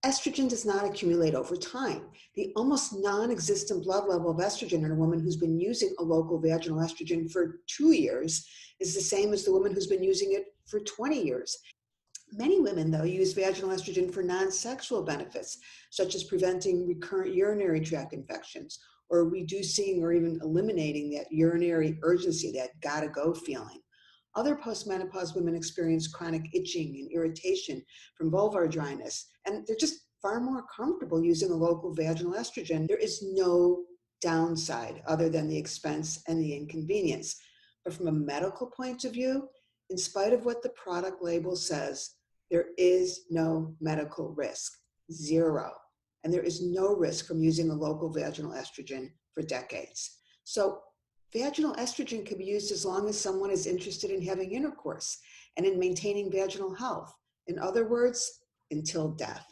Estrogen does not accumulate over time. The almost non-existent blood level of estrogen in a woman who's been using a local vaginal estrogen for 2 years is the same as the woman who's been using it for 20 years. Many women, though, use vaginal estrogen for non-sexual benefits, such as preventing recurrent urinary tract infections or reducing or even eliminating that urinary urgency, that gotta-go feeling. Other postmenopause women experience chronic itching and irritation from vulvar dryness, and they're just far more comfortable using a local vaginal estrogen. There is no downside other than the expense and the inconvenience. But from a medical point of view, in spite of what the product label says, there is no medical risk, zero. And there is no risk from using a local vaginal estrogen for decades. So vaginal estrogen can be used as long as someone is interested in having intercourse and in maintaining vaginal health. In other words, until death.